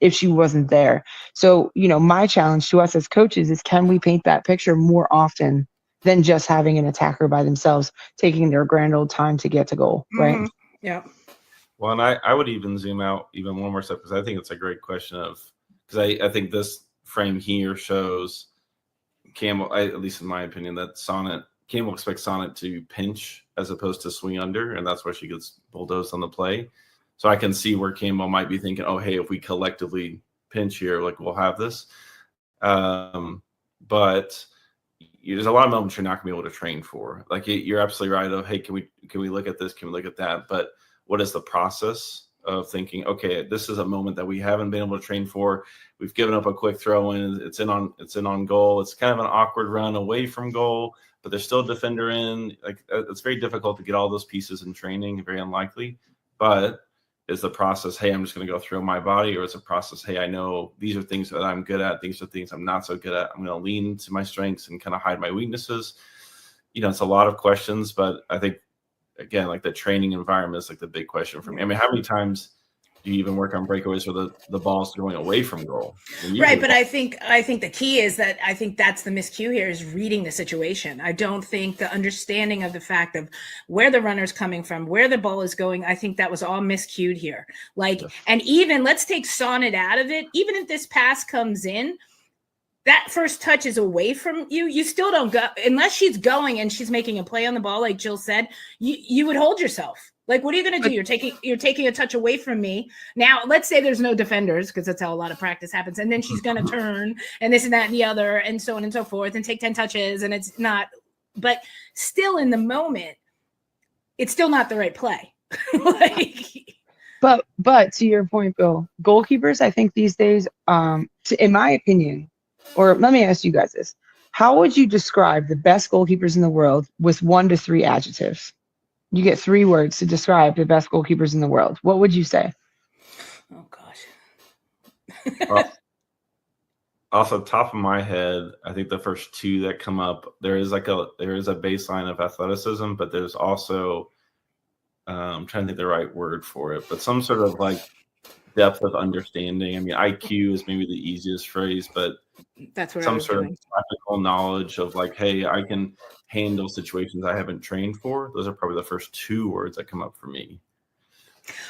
if she wasn't there. So, my challenge to us as coaches is, can we paint that picture more often than just having an attacker by themselves, taking their grand old time to get to goal, right? Mm-hmm. Yeah. Well, and I would even zoom out even one more step, because I think it's a great question because I think this frame here shows Campbell, at least in my opinion, that Campbell expects Sonnet to pinch as opposed to swing under, and that's where she gets bulldozed on the play. So I can see where Campbell might be thinking, oh, hey, if we collectively pinch here, like, we'll have this. But there's a lot of moments you're not going to be able to train for. Like, you're absolutely right of, hey, can we look at this? Can we look at that? But what is the process of thinking, okay, this is a moment that we haven't been able to train for. We've given up a quick throw in. It's in on goal. It's kind of an awkward run away from goal, but there's still a defender in. Like, it's very difficult to get all those pieces in training, very unlikely. But is the process, hey, I'm just going to go throw my body, or is the process, hey, I know these are things that I'm good at, these are things I'm not so good at. I'm going to lean into my strengths and kind of hide my weaknesses. It's a lot of questions, but I think, again, like, the training environment is like the big question for me. I mean, how many times do you even work on breakaways where the ball's going away from goal? Right, but I think the key is that I think that's the miscue here, is reading the situation. I don't think the understanding of the fact of where the runner's coming from, where the ball is going, I think that was all miscued here. Like, yes. And even let's take Sonnet out of it. Even if this pass comes in, that first touch is away from you. You still don't go, unless she's going and she's making a play on the ball, like Jill said, you would hold yourself. Like, what are you going to do? You're taking a touch away from me. Now, let's say there's no defenders, because that's how a lot of practice happens. And then she's going to turn and this and that and the other and so on and so forth and take 10 touches. And it's not, but still in the moment, it's still not the right play. But to your point, Bill, goalkeepers, I think these days, in my opinion, or let me ask you guys this. How would you describe the best goalkeepers in the world with 1 to 3 adjectives? You get 3 words to describe the best goalkeepers in the world. What would you say? Oh, gosh. Off the top of my head, I think the first 2 that come up, there is a baseline of athleticism, but there's also, I'm trying to think the right word for it, but some sort of like depth of understanding. I mean, IQ is maybe the easiest phrase, but that's where some sort of practical knowledge of like, hey, I can handle situations I haven't trained for. Those are probably the first 2 words that come up for me.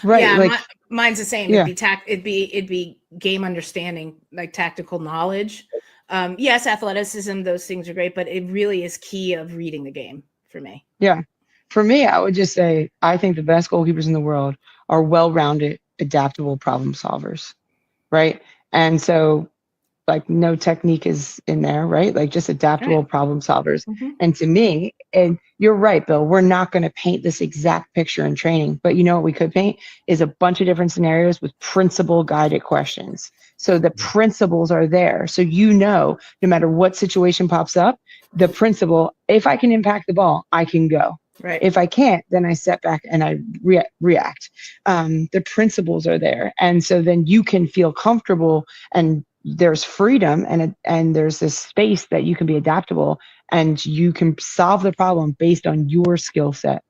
Right. Yeah, like, mine's the same. Yeah. It'd be game understanding, like tactical knowledge. Yes, athleticism, those things are great, but it really is key of reading the game for me. Yeah. For me, I would just say, I think the best goalkeepers in the world are well-rounded, adaptable problem solvers, right? And so, like, no technique is in there, right? Like, just adaptable problem solvers. Mm-hmm. And to me, and you're right, Bill, we're not going to paint this exact picture in training, but you know what we could paint is a bunch of different scenarios with principle guided questions. So the principles are there. So, no matter what situation pops up, the principle, if I can impact the ball, I can go. Right. If I can't, then I step back and I react. The principles are there. And so then you can feel comfortable, and there's freedom, and there's this space that you can be adaptable, and you can solve the problem based on your skill set,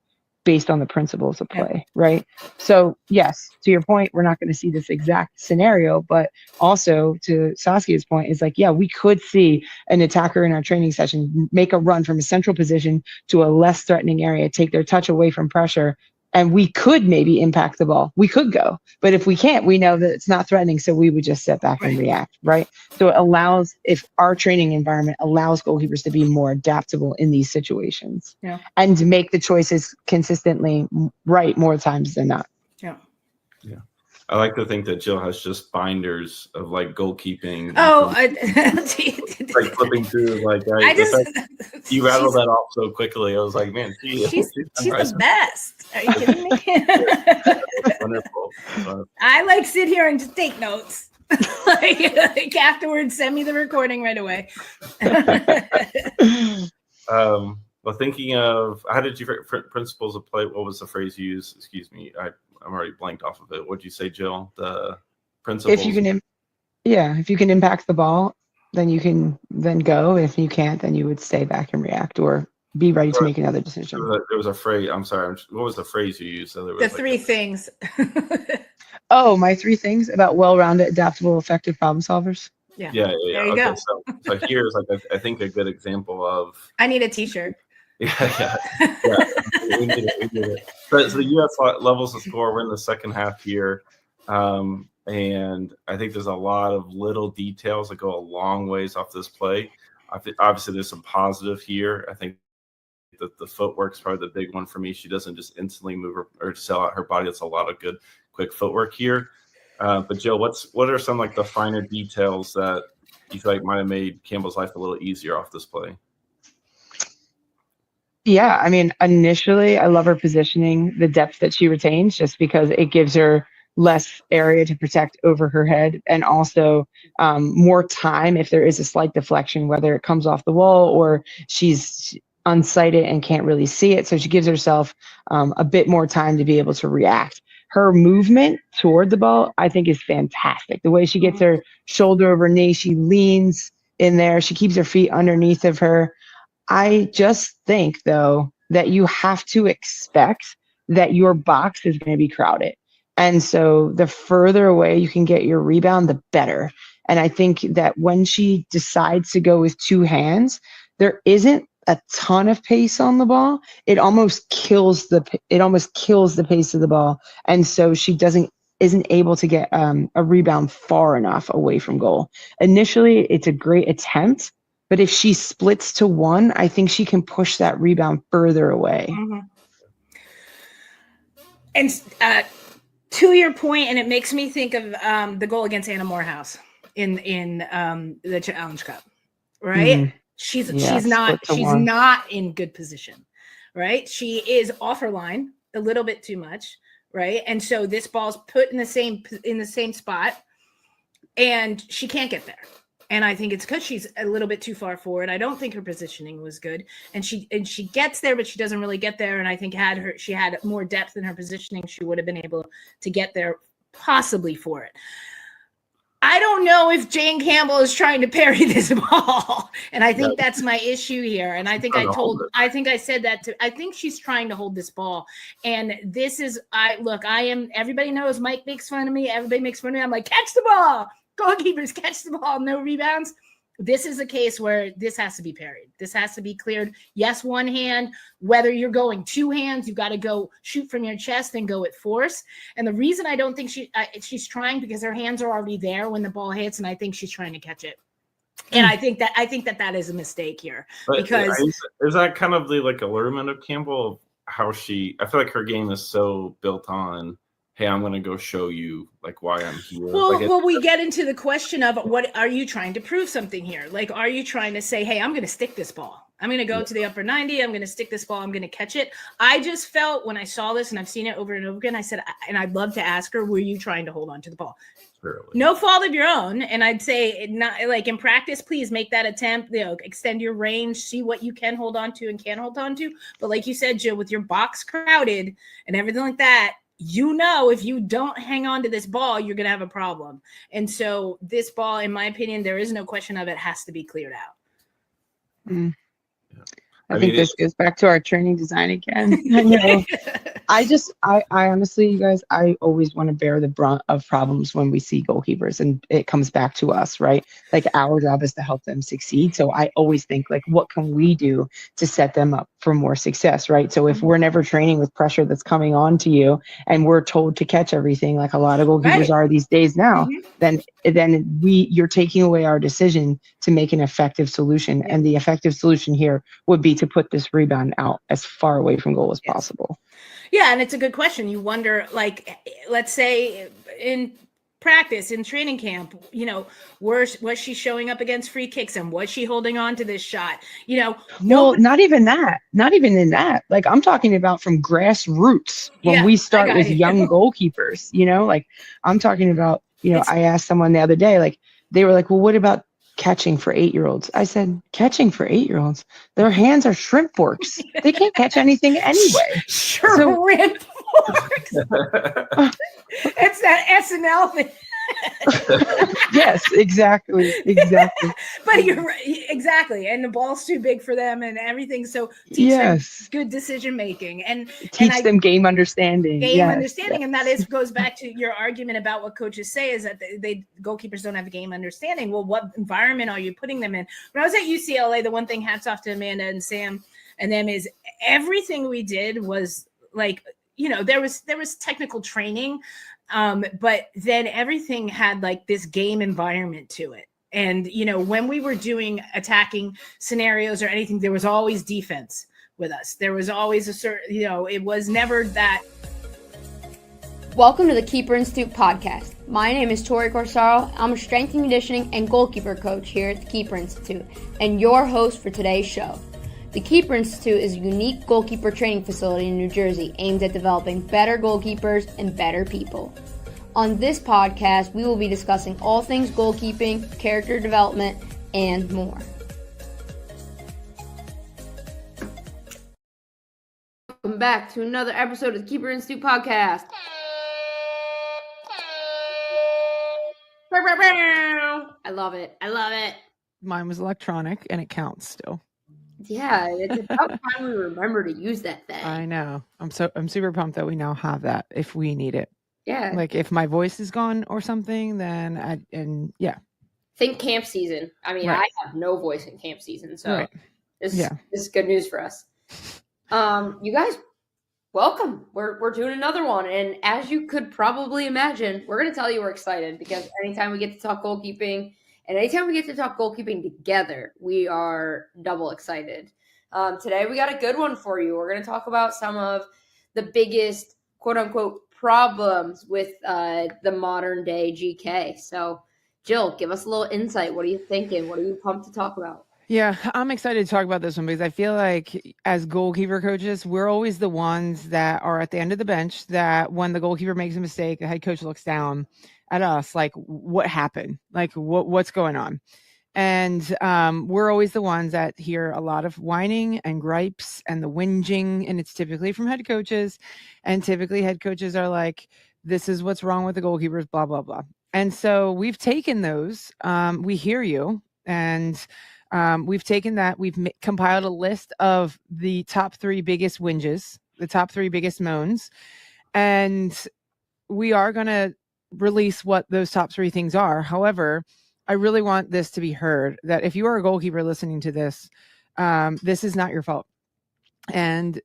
based on the principles of play, right? So yes, to your point, we're not going to see this exact scenario, but also to Saskia's point is like, yeah, we could see an attacker in our training session make a run from a central position to a less threatening area, take their touch away from pressure, and we could maybe impact the ball. We could go, but if we can't, we know that it's not threatening, so we would just step back and react, right? So it allows, if our training environment allows goalkeepers to be more adaptable in these situations, and to make the choices consistently right more times than not. Yeah. I like to think that Jill has just binders of like goalkeeping. Oh, like flipping through, like you rattled that off so quickly. I was like, man, she's the best. Are you kidding me? Wonderful. I like sit here and just take notes. like afterwards, send me the recording right away. Well, thinking of how did you principles of play? What was the phrase you used? Excuse me, I'm already blanked off of it. What did you say, Jill? The principles. If you can impact the ball, then you can then go. If you can't, then you would stay back and react, or be ready to make another decision. There was a phrase. I'm sorry. What was the phrase you used? So there was The three things. Oh, my 3 things about well-rounded, adaptable, effective problem solvers. Yeah. Yeah. There you Okay, go. So here's like I think a good example of. I need a T-shirt. Yeah. We need it. So the U.S. levels the score. We're in the second half here, and I think there's a lot of little details that go a long ways off this play. Obviously, there's some positive here. I think that the footwork is probably the big one for me. She doesn't just instantly move or sell out her body. It's a lot of good, quick footwork here. But Jill, what are some like the finer details that you feel like might have made Campbell's life a little easier off this play? Yeah, I mean, initially, I love her positioning, the depth that she retains, just because it gives her less area to protect over her head, and also more time if there is a slight deflection, whether it comes off the wall or she's unsighted and can't really see it. So she gives herself a bit more time to be able to react. Her movement toward the ball, I think, is fantastic. The way she gets her shoulder over knee, she leans in there, she keeps her feet underneath of her. I just think, though, that you have to expect that your box is going to be crowded. And so the further away you can get your rebound, the better. And I think that when she decides to go with 2 hands, there isn't a ton of pace on the ball. It almost kills the pace of the ball. And so she isn't able to get a rebound far enough away from goal. Initially, it's a great attempt. But if she splits to 1, I think she can push that rebound further away. Mm-hmm. And to your point, and it makes me think of the goal against Anna Morehouse in the Challenge Cup, right? Mm-hmm. She's not in good position, right? She is off her line a little bit too much, right? And so this ball's put in the same spot, and she can't get there. And I think it's because she's a little bit too far forward. I don't think her positioning was good, and she gets there, but she doesn't really get there. And I think she had more depth in her positioning, she would have been able to get there possibly for it. I don't know if Jane Campbell is trying to parry this ball, and I think that's my issue here. And I think I said that I think she's trying to hold this ball, and this is everybody knows Mike makes fun of me. Everybody makes fun of me. I'm like, catch the ball. Goalkeepers catch the ball, no rebounds. This is a case where this has to be parried. This has to be cleared. Yes, 1 hand. Whether you're going 2 hands, you got to go shoot from your chest and go with force. And the reason I don't think she's trying, because her hands are already there when the ball hits, and I think she's trying to catch it. And I think that is a mistake here. But because is that kind of the like allurement of Campbell, how I feel like her game is so built on, hey, I'm going to go show you like why I'm here. Well, we get into the question of, what are you trying to prove something here? Like, are you trying to say, hey, I'm going to stick this ball. I'm going to go to the upper 90. I'm going to stick this ball. I'm going to catch it. I just felt when I saw this, and I've seen it over and over again, I said, and I'd love to ask her, were you trying to hold on to the ball? Surely. No fault of your own. And I'd say, not like in practice, please make that attempt, extend your range, see what you can hold on to and can't hold on to. But like you said, Jill, with your box crowded and everything like that, if you don't hang on to this ball, you're going to have a problem. And so this ball, in my opinion, there is no question of it, has to be cleared out. Mm. I think this goes back to our training design again. I know. I honestly, you guys, I always want to bear the brunt of problems when we see goalkeepers, and it comes back to us, right? Like, our job is to help them succeed. So I always think, like, what can we do to set them up for more success, right? So if we're never training with pressure that's coming on to you, and we're told to catch everything, like a lot of goalkeepers are these days now, then you're taking away our decision to make an effective solution. And the effective solution here would be to put this rebound out as far away from goal as possible. Yeah, and it's a good question. You wonder, like, let's say in practice, in training camp, was she showing up against free kicks, and was she holding on to this shot? Not even in that. Like, I'm talking about from grassroots when we start with young goalkeepers, like I'm talking about, I asked someone the other day, like, they were like, well, what about catching for 8-year-olds? I said, catching for 8-year-olds? Their hands are shrimp forks. They can't catch anything anyway. Shrimp forks. It's that SNL thing. Yes, exactly. But you're right, exactly, and the ball's too big for them and everything. So teach them Yes. good decision making and Teach them game understanding. game Yes. understanding, and that is goes back to your argument about what coaches say is that they goalkeepers don't have game understanding. Well, what environment are you putting them in? When I was at UCLA, the one thing, hats off to Amanda and Sam and them, is everything we did was like, there was technical training, but then everything had like this game environment to it. And when we were doing attacking scenarios or anything, there was always defense with us. There was always a certain, it was never that. Welcome to the Keeper Institute podcast. My name is Tori Corsaro. I'm a strength and conditioning and goalkeeper coach here at the Keeper Institute and your host for today's show. The Keeper Institute is a unique goalkeeper training facility in New Jersey aimed at developing better goalkeepers and better people. On this podcast, we will be discussing all things goalkeeping, character development, and more. Welcome back to another episode of the Keeper Institute podcast. I love it. Mine was electronic and it counts still. Yeah, it's about time we remember to use that thing. I know. I'm super pumped that we now have that if we need it. Yeah. Like if my voice is gone or something, then Think camp season. I mean, right. I have no voice in camp season, so right. this is good news for us. You guys, welcome. We're doing another one, and as you could probably imagine, we're going to tell you we're excited because anytime we get to talk goalkeeping, and anytime we get to talk goalkeeping together, we are double excited. Today we got a good one for you. We're going to talk about some of the biggest quote-unquote problems with the modern day GK. So, Jill, give us a little insight. What are you thinking? What are you pumped to talk about? Yeah, I'm excited to talk about this one because I feel like as goalkeeper coaches, we're always the ones that are at the end of the bench that when the goalkeeper makes a mistake, the head coach looks down at us like, what happened? Like, what's going on? And we're always the ones that hear a lot of whining and gripes and the whinging, and it's typically from head coaches. And typically head coaches are like, this is what's wrong with the goalkeepers, blah, blah, blah. And so we've taken those. We hear you. And we've taken that. We've compiled a list of the top 3 biggest whinges, the top 3 biggest moans. And we are going to release what those top 3 things are. However, I really want this to be heard that if you are a goalkeeper listening to this, this is not your fault. And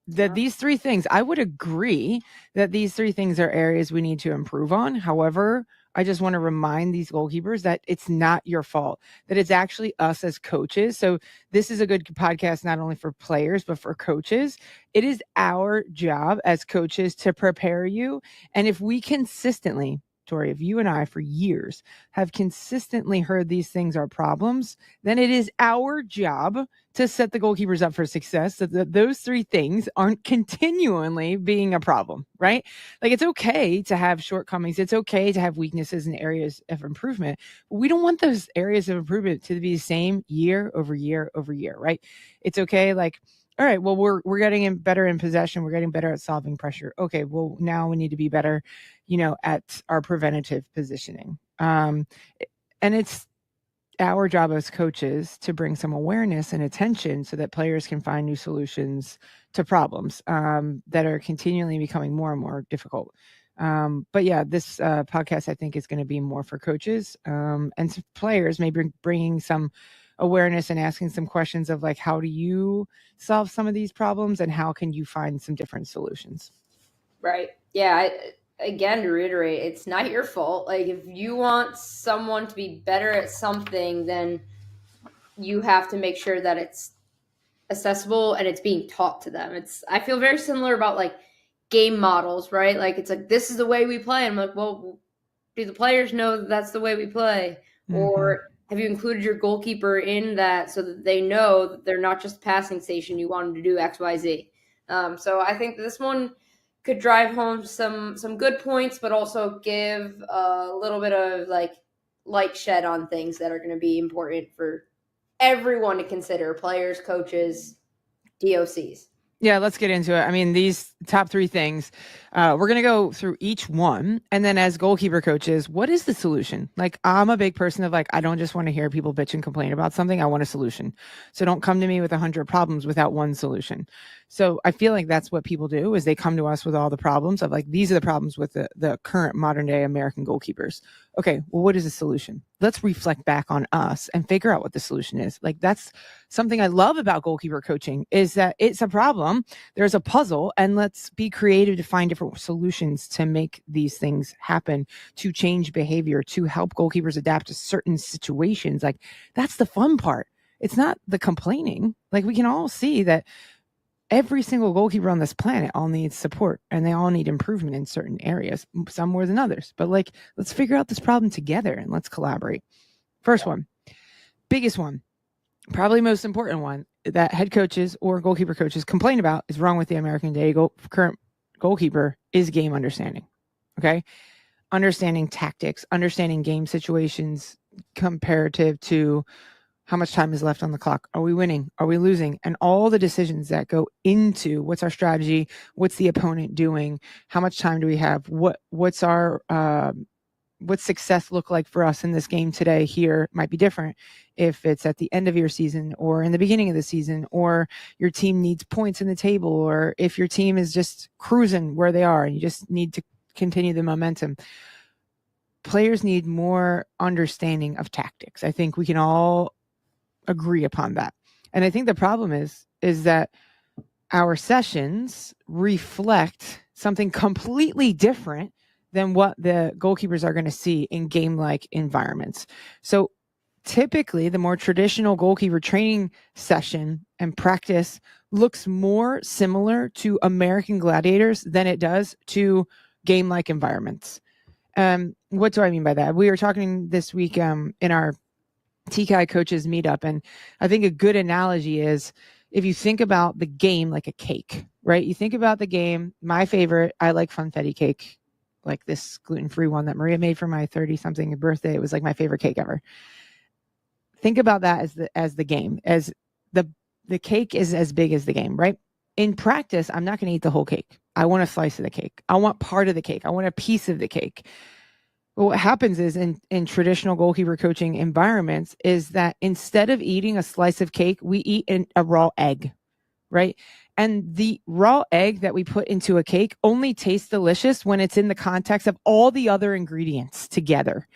that these 3 things, I would agree that these 3 things are areas we need to improve on. However, I just want to remind these goalkeepers that it's not your fault, that it's actually us as coaches. So this is a good podcast, not only for players, but for coaches. It is our job as coaches to prepare you. And if we consistently, Tori, if you and I for years have consistently heard these things are problems, then it is our job to set the goalkeepers up for success so that those 3 things aren't continually being a problem, right? Like it's okay to have shortcomings. It's okay to have weaknesses and areas of improvement. But we don't want those areas of improvement to be the same year over year over year, right? It's okay. Like, all right, well, we're getting better in possession. We're getting better at solving pressure. Okay, well, now we need to be better, at our preventative positioning. And it's our job as coaches to bring some awareness and attention so that players can find new solutions to problems that are continually becoming more and more difficult. But yeah, this podcast, I think, is going to be more for coaches and some players, maybe bringing some awareness and asking some questions of like, how do you solve some of these problems and how can you find some different solutions? Right. Yeah. Again, to reiterate, it's not your fault. Like if you want someone to be better at something, then you have to make sure that it's accessible and it's being taught to them. I feel very similar about like game models, right? Like it's like, this is the way we play. I'm like, well, do the players know that that's the way we play? Mm-hmm. Or have you included your goalkeeper in that so that they know that they're not just a passing station, you want them to do X, Y, Z? So I think this one could drive home some good points, but also give a little bit of like light shed on things that are going to be important for everyone to consider, players, coaches, DOCs. Yeah, let's get into it. I mean, these top 3 things, we're going to go through each one. And then as goalkeeper coaches, what is the solution? Like, I'm a big person of like, I don't just want to hear people bitch and complain about something. I want a solution. So don't come to me with 100 problems without one solution. So I feel like that's what people do, is they come to us with all the problems of like, these are the problems with the current modern day American goalkeepers. Okay, well, what is the solution? Let's reflect back on us and figure out what the solution is. Like, that's something I love about goalkeeper coaching, is that it's a problem. There's a puzzle, and let's be creative to find different solutions to make these things happen, to change behavior, to help goalkeepers adapt to certain situations. Like, that's the fun part. It's not the complaining. Like, we can all see that every single goalkeeper on this planet all needs support, and they all need improvement in certain areas, some more than others. But like, let's figure out this problem together and let's collaborate. First one, biggest one, probably most important one that head coaches or goalkeeper coaches complain about is wrong with the American day current goalkeeper is game understanding. Okay. Understanding tactics, understanding game situations comparative to how much time is left on the clock. Are we winning? Are we losing? And all the decisions that go into what's our strategy? What's the opponent doing? How much time do we have? What's our, what's success look like for us in this game today here might be different if it's at the end of your season or in the beginning of the season, or your team needs points in the table, or if your team is just cruising where they are and you just need to continue the momentum. Players need more understanding of tactics. I think we can all agree upon that. And I think the problem is that our sessions reflect something completely different than what the goalkeepers are going to see in game-like environments. So typically, the more traditional goalkeeper training session and practice looks more similar to American Gladiators than it does to game-like environments. What do I mean by that? We were talking this week in our TKI coaches meetup, and I think a good analogy is if you think about the game like a cake, right? You think about the game. My favorite, I like funfetti cake, like this gluten-free one that Maria made for my 30-something birthday. It was like my favorite cake ever. Think about that as the game, as the cake is as big as the game, right? In practice, I'm not going to eat the whole cake. I want a slice of the cake. I want part of the cake. I want a piece of the cake. Well, what happens is in traditional goalkeeper coaching environments is that instead of eating a slice of cake, we eat a raw egg, right? And the raw egg that we put into a cake only tastes delicious when it's in the context of all the other ingredients together.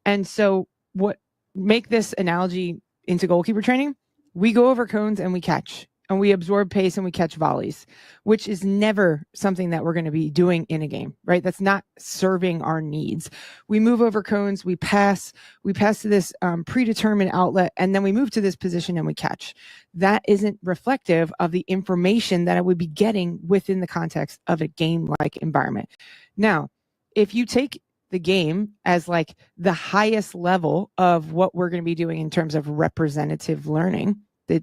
And so what make this analogy into goalkeeper training, we go over cones and we catch, and we absorb pace and we catch volleys, which is never something that we're going to be doing in a game, right? That's not serving our needs. We move over cones, we pass to this predetermined outlet, and then we move to this position and we catch. That isn't reflective of the information that I would be getting within the context of a game-like environment. Now, if you take the game as like the highest level of what we're going to be doing in terms of representative learning,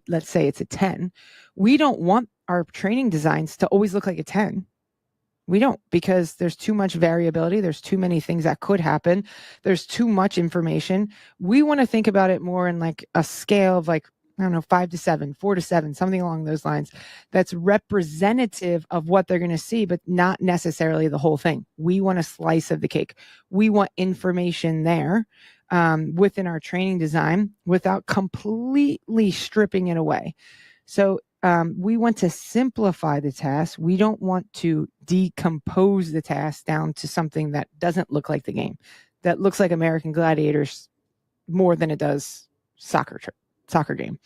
let's say it's a 10, we don't want our training designs to always look like a 10. We don't, because there's too much variability. There's too many things that could happen. There's too much information. We want to think about it more in like a scale of like, I don't know, 5 to 7, 4 to 7, something along those lines. That's representative of what they're going to see, but not necessarily the whole thing. We want a slice of the cake. We want information there within our training design without completely stripping it away. So we want to simplify the task. We don't want to decompose the task down to something that doesn't look like the game, that looks like American Gladiators more than it does soccer game.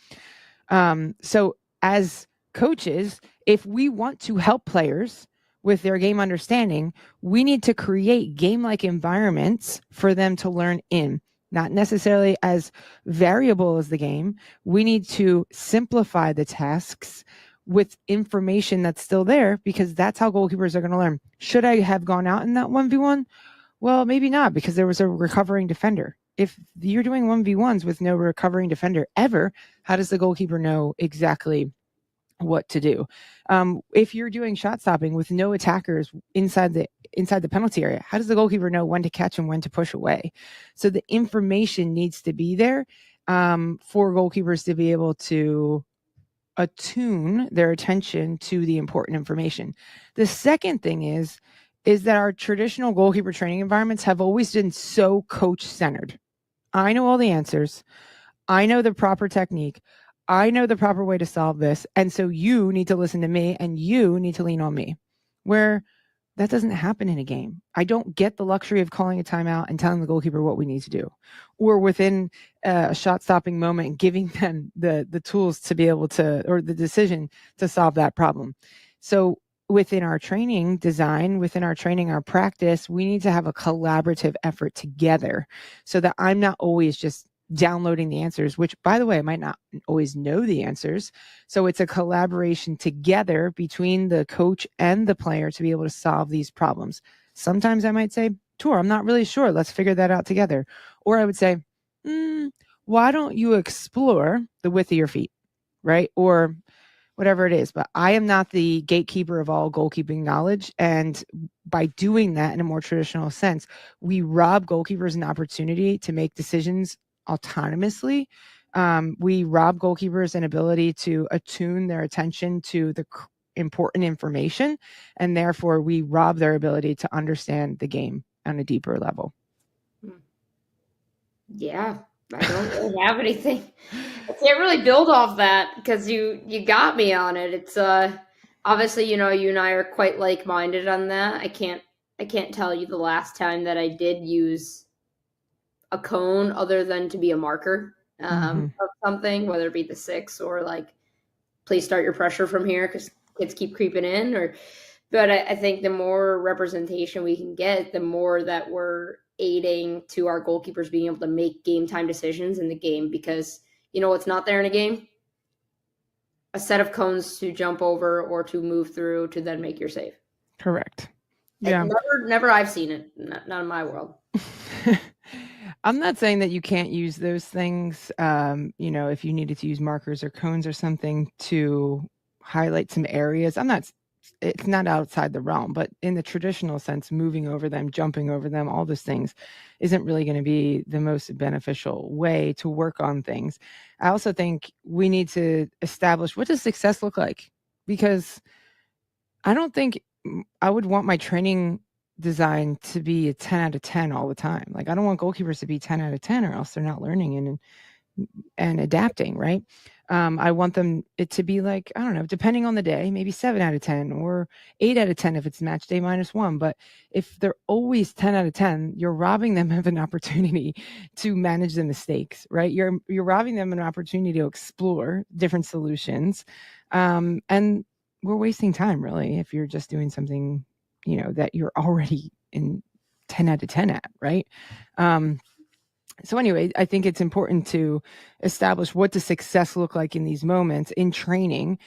So as coaches, if we want to help players with their game understanding, we need to create game-like environments for them to learn in. Not necessarily as variable as the game. We need to simplify the tasks with information that's still there, because that's how goalkeepers are going to learn. Should I have gone out in that 1v1? Well, maybe not, because there was a recovering defender. If you're doing 1v1s with no recovering defender ever, how does the goalkeeper know exactly what to do? If you're doing shot stopping with no attackers inside the penalty area, how does the goalkeeper know when to catch and when to push away? So the information needs to be there for goalkeepers to be able to attune their attention to the important information. The second thing is that our traditional goalkeeper training environments have always been so coach-centered. I know all the answers. I know the proper technique. I know the proper way to solve this. And so you need to listen to me and you need to lean on me. Where that doesn't happen in a game. I don't get the luxury of calling a timeout and telling the goalkeeper what we need to do, or within a shot-stopping moment, giving them the tools to be able to, or the decision to solve that problem. So within our training design, within our training, our practice, we need to have a collaborative effort together so that I'm not always just downloading the answers, which, by the way, I might not always know the answers. So it's a collaboration together between the coach and the player to be able to solve these problems. Sometimes I might say, Tor, I'm not really sure. Let's figure that out together. Or I would say, why don't you explore the width of your feet, right? Or whatever it is. But I am not the gatekeeper of all goalkeeping knowledge. And by doing that in a more traditional sense, we rob goalkeepers an opportunity to make decisions autonomously. We rob goalkeepers an ability to attune their attention to the important information, and therefore we rob their ability to understand the game on a deeper level. Yeah, I don't really have anything. I can't really build off that because you got me on it. It's obviously, you and I are quite like-minded on that. I can't tell you the last time that I did use a cone other than to be a marker of something, whether it be the 6 or like, please start your pressure from here because kids keep creeping in. But I think the more representation we can get, the more that we're aiding to our goalkeepers being able to make game time decisions in the game, because what's not there in a game? A set of cones to jump over or to move through to then make your save. Correct. Yeah. Never I've seen it. Not in my world. I'm not saying that you can't use those things. If you needed to use markers or cones or something to highlight some areas, it's not outside the realm, but in the traditional sense, moving over them, jumping over them, all those things isn't really going to be the most beneficial way to work on things. I also think we need to establish, what does success look like? Because I don't think I would want my training design to be a 10 out of 10 all the time. Like, I don't want goalkeepers to be 10 out of 10 or else they're not learning and adapting, right? I want it to be like, I don't know, depending on the day, maybe 7 out of 10 or 8 out of 10 if it's match day -1. But if they're always 10 out of 10, you're robbing them of an opportunity to manage the mistakes, right? You're robbing them an opportunity to explore different solutions. And we're wasting time, really, if you're just doing something, that you're already in 10 out of 10 at, right? So anyway, I think it's important to establish, what does success look like in these moments in training,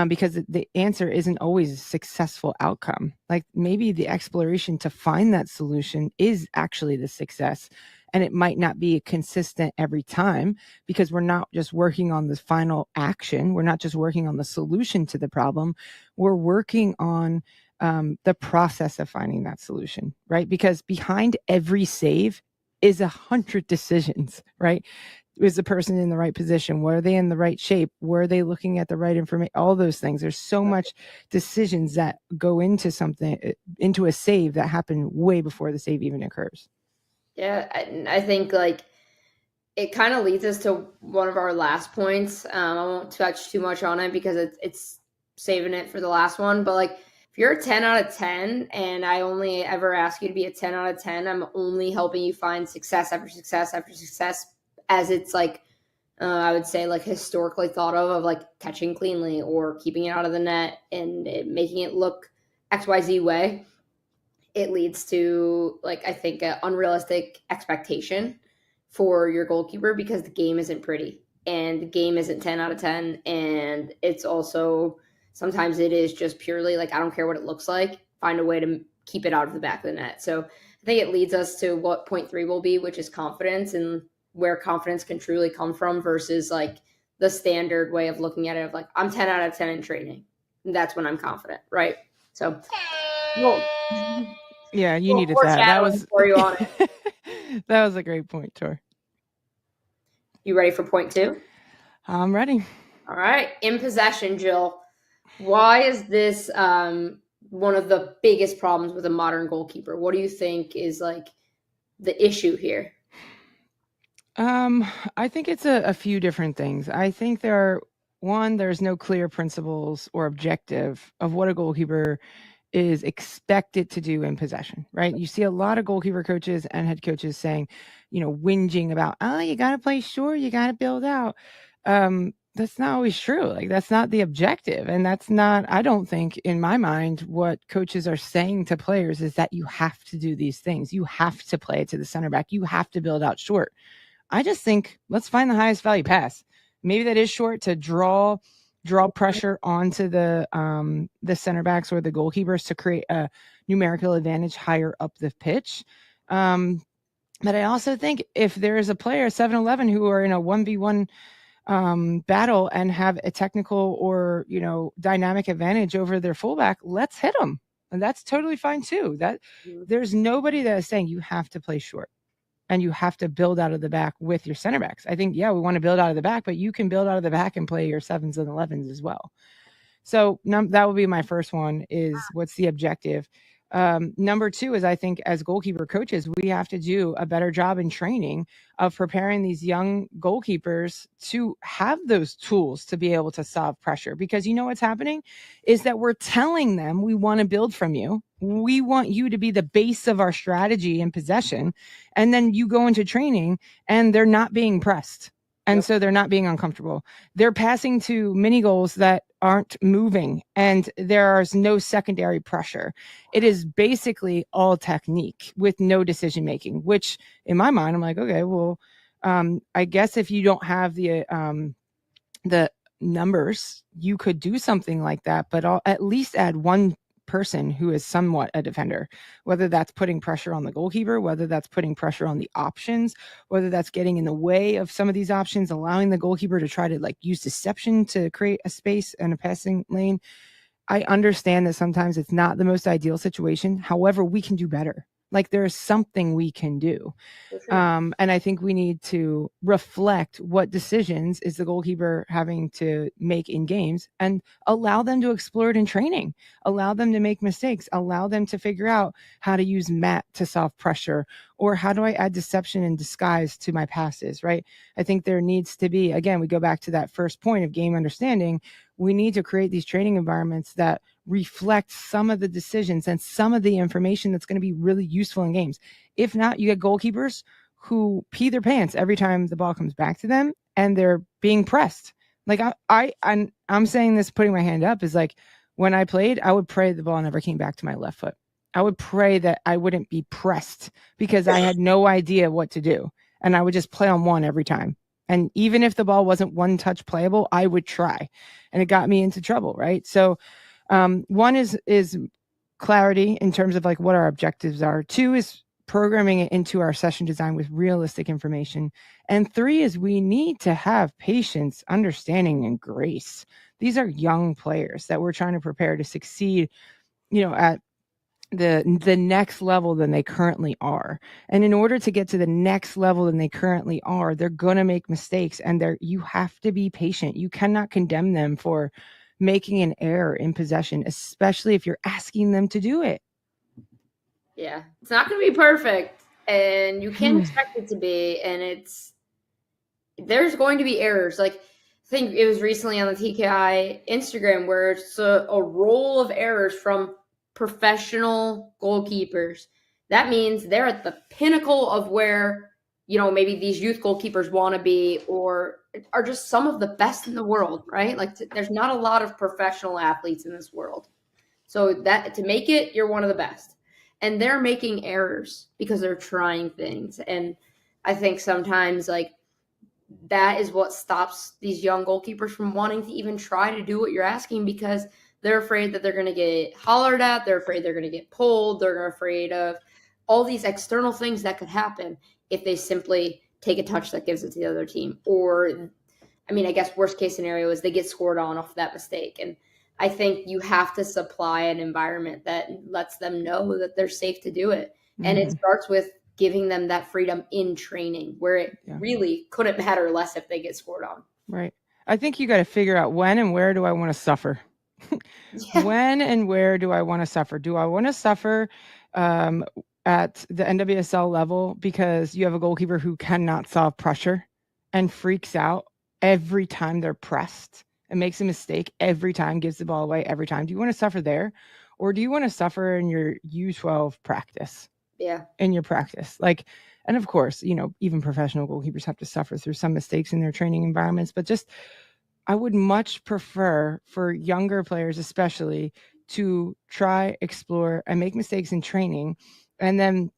because the answer isn't always a successful outcome. Like, maybe the exploration to find that solution is actually the success, and it might not be consistent every time, because we're not just working on the final action. We're not just working on the solution to the problem. We're working on the process of finding that solution, right? Because behind every save is 100 decisions, right? Is the person in the right position? Were they in the right shape? Were they looking at the right information? All those things. There's so much decisions that go into a save that happen way before the save even occurs. Yeah, I think it kind of leads us to one of our last points. I won't touch too much on it because it's saving it for the last one. But if you're a 10 out of 10 and I only ever ask you to be a 10 out of 10, I'm only helping you find success after success after success, as it's I would say historically thought of catching cleanly or keeping it out of the net and making it look XYZ way. It leads to I think an unrealistic expectation for your goalkeeper, because the game isn't pretty and the game isn't 10 out of 10. And it's also, sometimes it is just purely I don't care what it looks like, find a way to keep it out of the back of the net. So I think it leads us to what point 3 will be, which is confidence, and where confidence can truly come from versus the standard way of looking at it of I'm 10 out of 10 in training. And that's when I'm confident, right? So, yeah, you needed that. That was for you on it. That was a great point, Tor. You ready for point 2? I'm ready. All right. In possession, Jill. Why is this one of the biggest problems with a modern goalkeeper? What do you think is like the issue here? I think it's a few different things. I think there's no clear principles or objective of what a goalkeeper is expected to do in possession, right? You see a lot of goalkeeper coaches and head coaches saying, whinging about, oh, you got to play short, you got to build out. That's not always true. Like, that's not the objective. And that's not, I don't think, in my mind, what coaches are saying to players is that you have to do these things. You have to play it to the center back. You have to build out short. I just think let's find the highest value pass. Maybe that is short to draw pressure onto the center backs or the goalkeepers to create a numerical advantage higher up the pitch. But I also think if there is a player 7-11 who are in a 1v1 battle and have a technical or dynamic advantage over their fullback, let's hit them, and that's totally fine too. That there's nobody that is saying you have to play short and you have to build out of the back with your center backs. I think, we want to build out of the back, but you can build out of the back and play your 7s and 11s as well. So that would be my first one, is what's the objective? Number two is, I think as goalkeeper coaches, we have to do a better job in training of preparing these young goalkeepers to have those tools to be able to solve pressure. Because what's happening is that we're telling them we want to build from you. We want you to be the base of our strategy in possession. And then you go into training and they're not being pressed. And so they're not being uncomfortable. They're passing to mini goals that aren't moving, and there's no secondary pressure. It is basically all technique with no decision making, which in my mind, I'm like, okay, well, I guess if you don't have the numbers, you could do something like that, but I'll at least add one person who is somewhat a defender, whether that's putting pressure on the goalkeeper, whether that's putting pressure on the options, whether that's getting in the way of some of these options, allowing the goalkeeper to try to use deception to create a space and a passing lane. I understand that sometimes it's not the most ideal situation. However, we can do better. There's something we can do. Sure. And I think we need to reflect what decisions is the goalkeeper having to make in games and allow them to explore it in training, allow them to make mistakes, allow them to figure out how to use mat to solve pressure, or how do I add deception and disguise to my passes, right? I think there needs to be, again, we go back to that first point of game understanding. We need to create these training environments that reflect some of the decisions and some of the information that's going to be really useful in games. If not, you get goalkeepers who pee their pants every time the ball comes back to them and they're being pressed. I'm saying this, putting my hand up, is when I played, I would pray the ball never came back to my left foot. I would pray that I wouldn't be pressed because I had no idea what to do. And I would just play on one every time. And even if the ball wasn't one touch playable, I would try. And it got me into trouble, right? So one is clarity in terms of what our objectives are. Two is programming it into our session design with realistic information. And three is we need to have patience, understanding, and grace. These are young players that we're trying to prepare to succeed, at the next level than they currently are. And in order to get to the next level than they currently are, they're going to make mistakes, and you have to be patient. You cannot condemn them for making an error in possession, especially if you're asking them to do it. Yeah, it's not going to be perfect, and you can't expect it to be, and there's going to be errors. I think it was recently on the TKI Instagram where it's a roll of errors from professional goalkeepers. That means they're at the pinnacle of where, maybe these youth goalkeepers want to be, or are just some of the best in the world, right? There's not a lot of professional athletes in this world. So that to make it, you're one of the best. And they're making errors because they're trying things. And I think sometimes that is what stops these young goalkeepers from wanting to even try to do what you're asking, because they're afraid that they're going to get hollered at. They're afraid they're going to get pulled. They're afraid of all these external things that could happen if they simply take a touch that gives it to the other team. Or, I guess worst case scenario is they get scored on off that mistake. And I think you have to supply an environment that lets them know that they're safe to do it. Mm-hmm. And it starts with giving them that freedom in training, where it really couldn't matter less if they get scored on. Right. I think you got to figure out when and where do I want to suffer. When and where do I want to suffer? Do I want to suffer at the NWSL level because you have a goalkeeper who cannot solve pressure and freaks out every time they're pressed and makes a mistake every time, gives the ball away every time? Do you want to suffer there? Or do you want to suffer in your U12 practice? Yeah. In your practice. Like, and of course, you know, even professional goalkeepers have to suffer through some mistakes in their training environments, but just I would much prefer for younger players, especially, to try, explore, and make mistakes in training, and then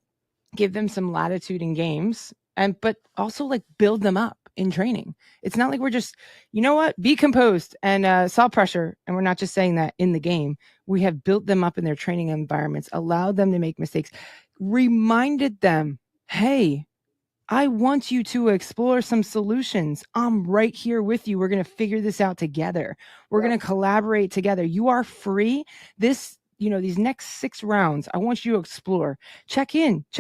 give them some latitude in games, but also like build them up in training. It's not like we're just, you know what, be composed and solve pressure. And we're not just saying that in the game. We have built them up in their training environments, allowed them to make mistakes, reminded them, hey, I want you to explore some solutions. I'm right here with you. We're going to figure this out together. We're going to collaborate together. You are free. These next 6 rounds, I want you to explore. Check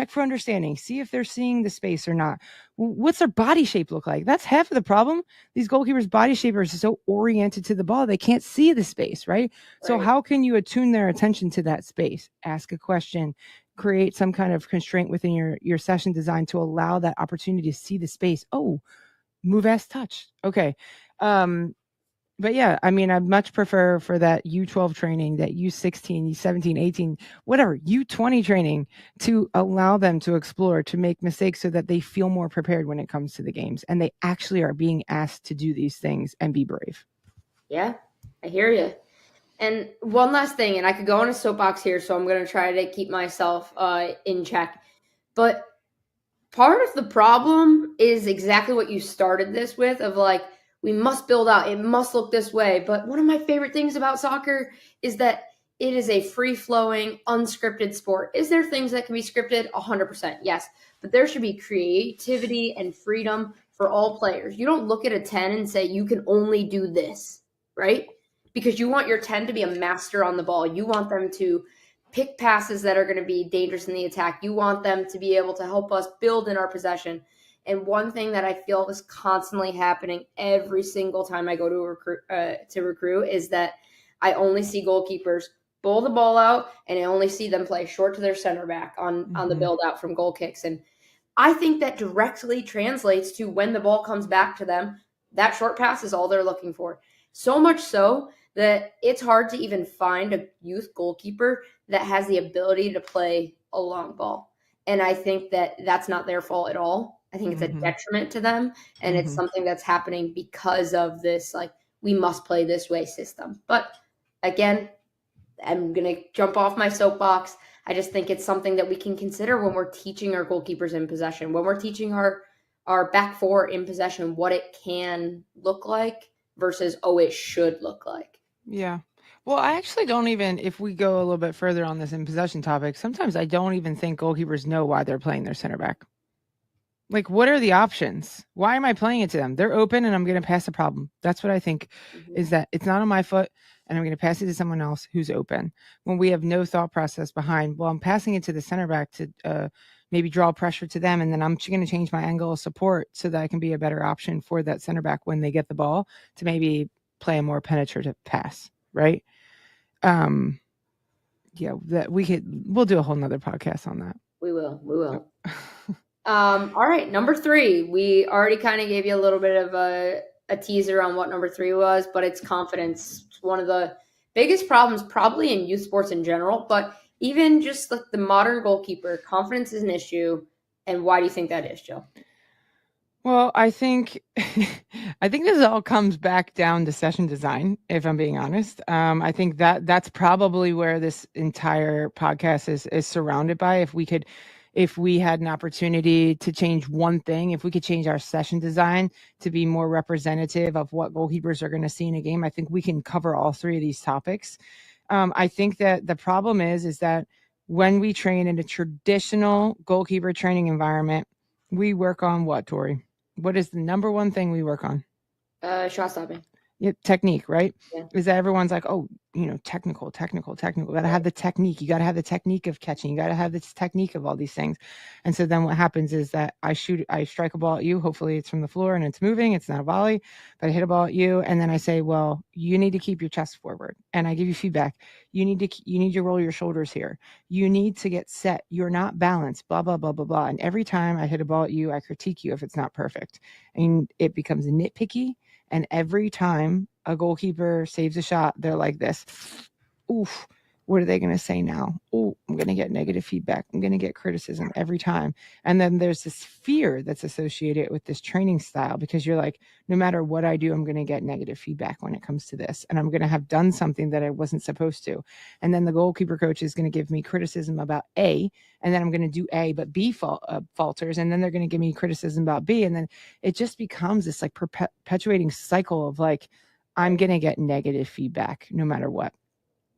for understanding. See if they're seeing the space or not. What's their body shape look like? That's half of the problem. These goalkeepers' body shape are so oriented to the ball, they can't see the space, right? So how can you attune their attention to that space? Ask a question. Create some kind of constraint within your session design to allow that opportunity to see the space. Oh, move as touch. Okay. But yeah, I mean, I'd much prefer for that U12 training, that U16, U17, 18, whatever, U20 training, to allow them to explore, to make mistakes so that they feel more prepared when it comes to the games. And they actually are being asked to do these things and be brave. Yeah, I hear you. And one last thing, and I could go on a soapbox here, so I'm going to try to keep myself in check. But part of the problem is exactly what you started this with, of like, we must build out, it must look this way. But one of my favorite things about soccer is that it is a free-flowing, unscripted sport. Is there things that can be scripted? 100%, yes. But there should be creativity and freedom for all players. You don't look at a 10 and say, you can only do this, right? Because you want your 10 to be a master on the ball. You want them to pick passes that are going to be dangerous in the attack. You want them to be able to help us build in our possession. And one thing that I feel is constantly happening every single time I go to recruit is that I only see goalkeepers bowl the ball out, and I only see them play short to their center back on the build out from goal kicks. And I think that directly translates to when the ball comes back to them, that short pass is all they're looking for. So much so that it's hard to even find a youth goalkeeper that has the ability to play a long ball. And I think that that's not their fault at all. I think it's a detriment to them. And it's something that's happening because of this, like, we must play this way system. But again, I'm going to jump off my soapbox. I just think it's something that we can consider when we're teaching our goalkeepers in possession, when we're teaching our back four in possession, what it can look like versus, it should look like. Yeah. Well, I actually don't even, if we go a little bit further on this in possession topic, sometimes I don't even think goalkeepers know why they're playing their center back. Like, what are the options? Why am I playing it to them? They're open and I'm going to pass the problem. That's what I think is that it's not on my foot and I'm going to pass it to someone else who's open. When we have no thought process behind, well, I'm passing it to the center back to maybe draw pressure to them. And then I'm going to change my angle of support so that I can be a better option for that center back when they get the ball to maybe play a more penetrative pass. Right. Yeah, that we'll do a whole nother podcast on that. We will. All right, number 3. We already kind of gave you a little bit of a teaser on what number 3 was, but it's confidence. It's one of the biggest problems probably in youth sports in general, but even just like the modern goalkeeper, confidence is an issue. And why do you think that is, Jill? Well, I think this all comes back down to session design, if I'm being honest. I think that's probably where this entire podcast is surrounded by. If we had an opportunity to change one thing, if we could change our session design to be more representative of what goalkeepers are going to see in a game, I think we can cover all 3 of these topics. I think that the problem is that when we train in a traditional goalkeeper training environment, we work on what, Tori? What is the number one thing we work on? Shot stopping. technique, right? Yeah. Is that everyone's like, oh, technical. Got to have the technique. You got to have the technique of catching. You got to have this technique of all these things. And so then what happens is that I strike a ball at you. Hopefully it's from the floor and it's moving. It's not a volley, but I hit a ball at you. And then I say, well, you need to keep your chest forward. And I give you feedback. You need to roll your shoulders here. You need to get set. You're not balanced, blah, blah, blah, blah, blah. And every time I hit a ball at you, I critique you if it's not perfect. And it becomes nitpicky. And every time a goalkeeper saves a shot, they're like this. Oof, what are they going to say now? Oh, I'm going to get negative feedback. I'm going to get criticism every time. And then there's this fear that's associated with this training style, because you're like, no matter what I do, I'm going to get negative feedback when it comes to this. And I'm going to have done something that I wasn't supposed to. And then the goalkeeper coach is going to give me criticism about A, and then I'm going to do A, but B falters. And then they're going to give me criticism about B. And then it just becomes this like perpetuating cycle of like, I'm going to get negative feedback no matter what.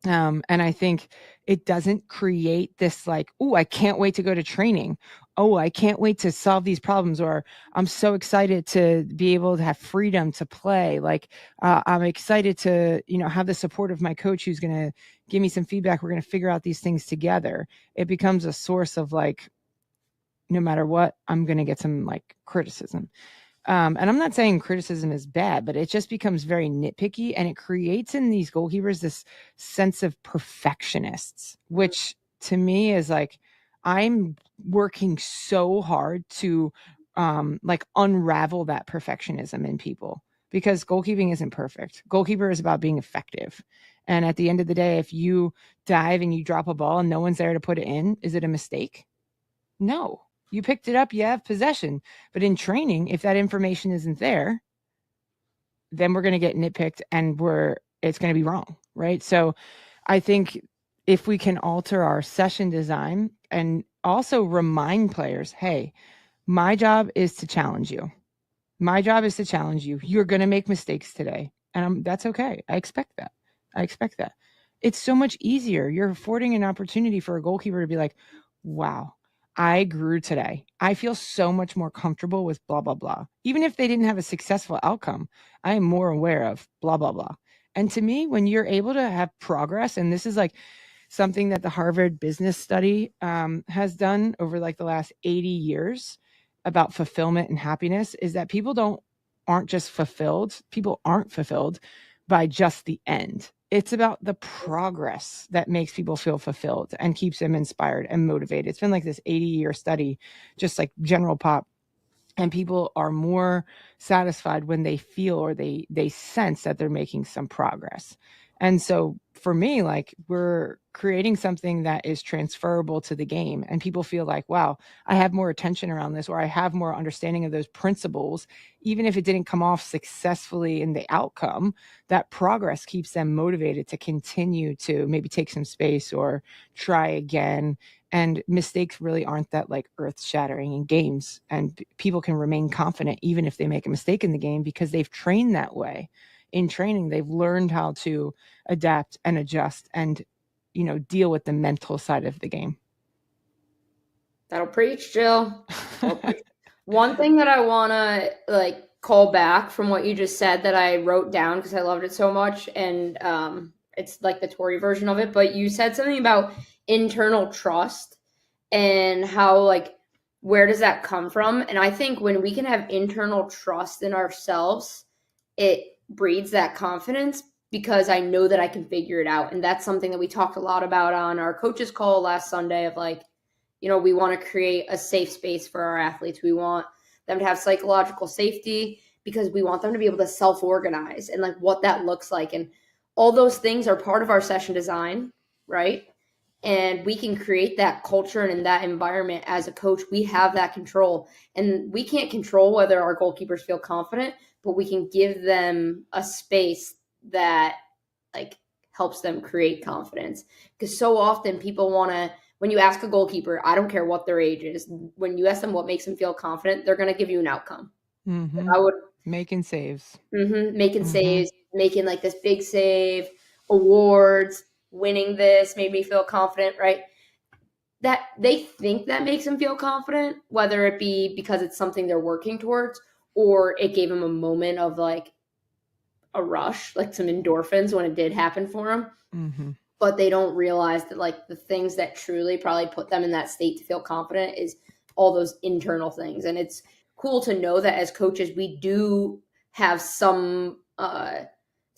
And I think it doesn't create this like, oh, I can't wait to go to training. Oh, I can't wait to solve these problems. Or I'm so excited to be able to have freedom to play. Like I'm excited to, have the support of my coach who's going to give me some feedback. We're going to figure out these things together. It becomes a source of like, no matter what, I'm going to get some like criticism. And I'm not saying criticism is bad, but it just becomes very nitpicky, and it creates in these goalkeepers this sense of perfectionists, which to me is like, I'm working so hard to like unravel that perfectionism in people, because goalkeeping isn't perfect. Goalkeeper is about being effective. And at the end of the day, if you dive and you drop a ball and no one's there to put it in, is it a mistake? No. You picked it up, you have possession. But in training, if that information isn't there, then we're going to get nitpicked and it's going to be wrong, right? So I think if we can alter our session design and also remind players, hey, my job is to challenge you. My job is to challenge you. You're going to make mistakes today. And that's okay. I expect that. It's so much easier. You're affording an opportunity for a goalkeeper to be like, wow, I grew today. I feel so much more comfortable with blah, blah, blah. Even if they didn't have a successful outcome, I am more aware of blah, blah, blah. And to me, when you're able to have progress, and this is like something that the Harvard Business Study has done over like the last 80 years about fulfillment and happiness, is that people aren't just fulfilled. People aren't fulfilled by just the end. It's about the progress that makes people feel fulfilled and keeps them inspired and motivated. It's been like this 80-year study, just like general pop. And people are more satisfied when they feel or they sense that they're making some progress. And so for me, like, we're creating something that is transferable to the game, and people feel like, wow, I have more attention around this, or I have more understanding of those principles. Even if it didn't come off successfully in the outcome, that progress keeps them motivated to continue to maybe take some space or try again. And mistakes really aren't that like earth shattering in games, and people can remain confident even if they make a mistake in the game, because they've trained that way. In training, they've learned how to adapt and adjust and, deal with the mental side of the game. That'll preach, Jill. One thing that I want to call back from what you just said that I wrote down because I loved it so much, and it's like the Tori version of it, but you said something about internal trust and how where does that come from? And I think when we can have internal trust in ourselves, it breeds that confidence, because I know that I can figure it out. And that's something that we talked a lot about on our coaches call last Sunday of we want to create a safe space for our athletes. We want them to have psychological safety because we want them to be able to self-organize and what that looks like. And all those things are part of our session design, right? And we can create that culture and in that environment as a coach. We have that control, and we can't control whether our goalkeepers feel confident, but we can give them a space that helps them create confidence. Because so often people want to, when you ask a goalkeeper, I don't care what their age is, when you ask them what makes them feel confident, they're going to give you an outcome. Mm-hmm. I would making saves, saves, making this big save, awards, winning this made me feel confident, right? That they think that makes them feel confident, whether it be because it's something they're working towards or it gave them a moment of a rush, like some endorphins when it did happen for them. Mm-hmm. But they don't realize that like the things that truly probably put them in that state to feel confident is all those internal things. And it's cool to know that as coaches, we do have some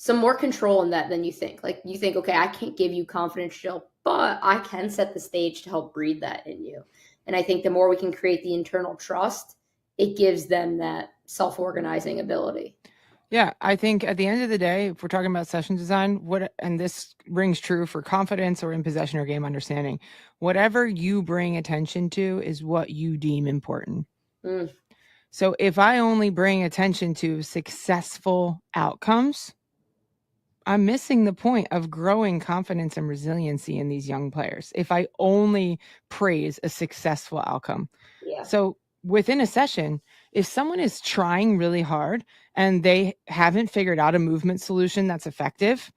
more control in that than you think. Like you think, okay, I can't give you confidence still, but I can set the stage to help breed that in you. And I think the more we can create the internal trust, it gives them that self-organizing ability. Yeah, I think at the end of the day, if we're talking about session design, and this rings true for confidence or in possession or game understanding, whatever you bring attention to is what you deem important. Mm. So if I only bring attention to successful outcomes, I'm missing the point of growing confidence and resiliency in these young players. If I only praise a successful outcome. Yeah. So within a session, if someone is trying really hard and they haven't figured out a movement solution that's effective,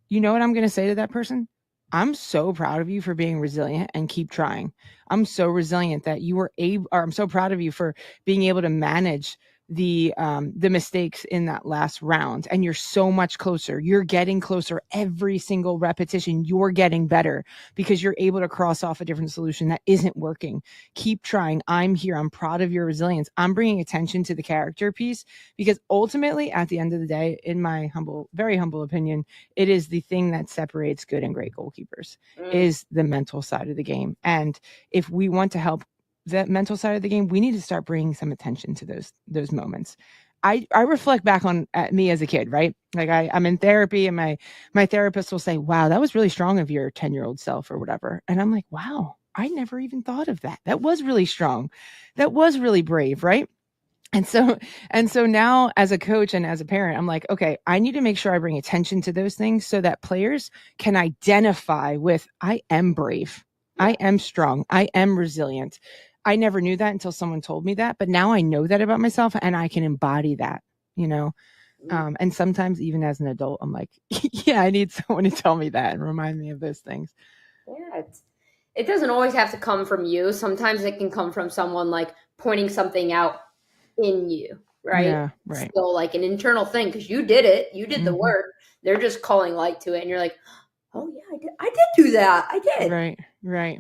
you know what I'm going to say to that person? I'm so proud of you for being resilient and keep trying. I'm so resilient that you were able, or I'm so proud of you for being able to manage the mistakes in that last round. And you're so much closer. You're getting closer every single repetition. You're getting better because you're able to cross off a different solution that isn't working. Keep trying. I'm here. I'm proud of your resilience. I'm bringing attention to the character piece because ultimately at the end of the day, in my very humble opinion, it is the thing that separates good and great goalkeepers is the mental side of the game. And if we want to help that mental side of the game, we need to start bringing some attention to those moments. I reflect back at me as a kid, right? Like I'm in therapy and my therapist will say, wow, that was really strong of your 10-year-old self or whatever. And I'm like, wow, I never even thought of that. That was really strong. That was really brave, right? And so now as a coach and as a parent, I'm like, okay, I need to make sure I bring attention to those things so that players can identify with, I am brave. Yeah. I am strong. I am resilient. I never knew that until someone told me that, but now I know that about myself and I can embody that, and sometimes even as an adult, I'm like, yeah, I need someone to tell me that and remind me of those things. Yeah. It doesn't always have to come from you. Sometimes it can come from someone like pointing something out in you, right? Yeah, right. Still like an internal thing because you did it. You did the work. They're just calling light to it. And you're like, oh yeah, I did do that. I did. Right.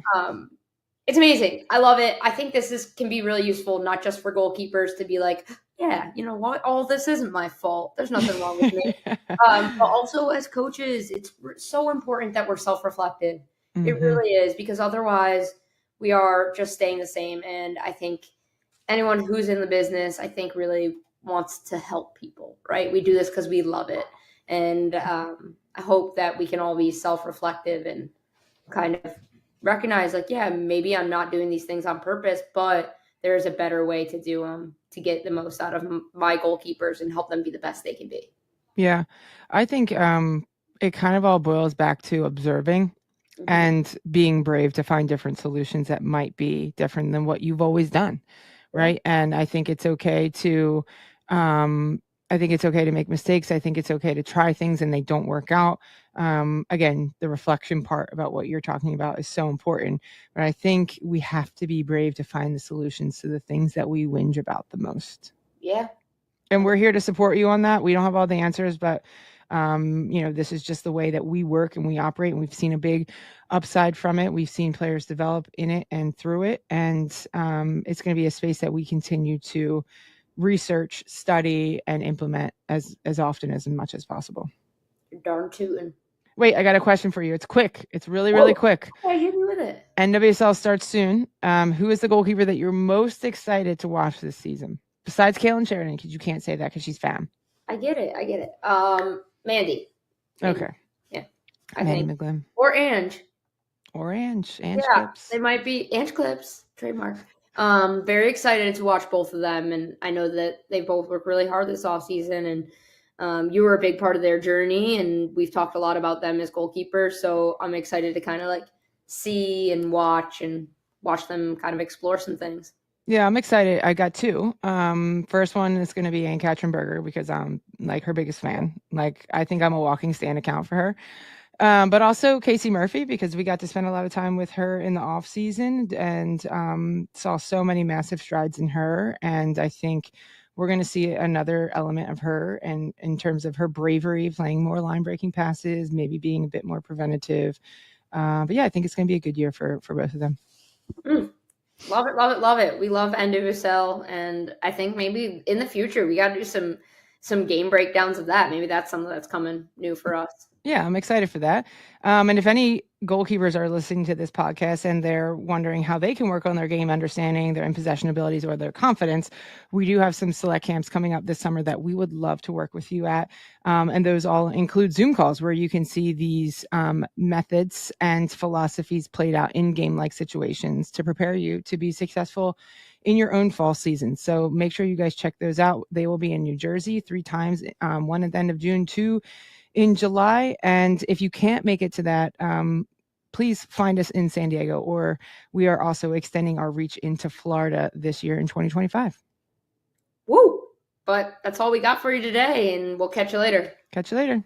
It's amazing. I love it. I think this can be really useful, not just for goalkeepers to be like, yeah, you know what? All this isn't my fault. There's nothing wrong with me. But also as coaches, it's so important that we're self-reflective. It really is, because otherwise we are just staying the same. And I think anyone who's in the business, I think really wants to help people, right? We do this because we love it. And I hope that we can all be self-reflective and kind of recognize like, yeah, maybe I'm not doing these things on purpose, but there's a better way to do them to get the most out of my goalkeepers and help them be the best they can be. Yeah. I think it kind of all boils back to observing and being brave to find different solutions that might be different than what you've always done. Right. And I think it's okay to make mistakes. I think it's okay to try things and they don't work out. Again, the reflection part about what you're talking about is so important. But I think we have to be brave to find the solutions to the things that we whinge about the most. Yeah. And we're here to support you on that. We don't have all the answers, but this is just the way that we work and we operate. And we've seen a big upside from it. We've seen players develop in it and through it. And it's going to be a space that we continue to research, study, and implement as often as much as possible. You're darn tootin'. Wait, I got a question for you. It's quick. It's really, really quick. Okay, hit me with it. NWSL starts soon. Who is the goalkeeper that you're most excited to watch this season? Besides Kaylin Sheridan, because you can't say that because she's fam. I get it. Mandy. Okay. Yeah. Mandy McGlynn. Or Ange. Ange Clips. They might be Ange Clips, trademark. Very excited to watch both of them, and I know that they both worked really hard this offseason, and you were a big part of their journey, and we've talked a lot about them as goalkeepers, so I'm excited to kind of like see and watch them kind of explore some things. Yeah, I'm excited. I got two. First one is going to be Ann Katrin because I'm like her biggest fan. Like I think I'm a walking stand account for her. But also Casey Murphy, because we got to spend a lot of time with her in the off season and saw so many massive strides in her. And I think we're going to see another element of her, and in terms of her bravery, playing more line breaking passes, maybe being a bit more preventative. But yeah, I think it's going to be a good year for both of them. Love it, love it, love it. We love NWSL, and I think maybe in the future we got to do some game breakdowns of that. Maybe that's something that's coming new for us. Yeah, I'm excited for that. And if any goalkeepers are listening to this podcast and they're wondering how they can work on their game understanding, their in possession abilities, or their confidence, we do have some select camps coming up this summer that we would love to work with you at. And those all include Zoom calls where you can see these methods and philosophies played out in game-like situations to prepare you to be successful in your own fall season. So make sure you guys check those out. They will be in New Jersey 3 times, one at the end of June, 2 in July. And if you can't make it to that, please find us in San Diego, or we are also extending our reach into Florida this year in 2025. Woo! But that's all we got for you today, and we'll catch you later. Catch you later.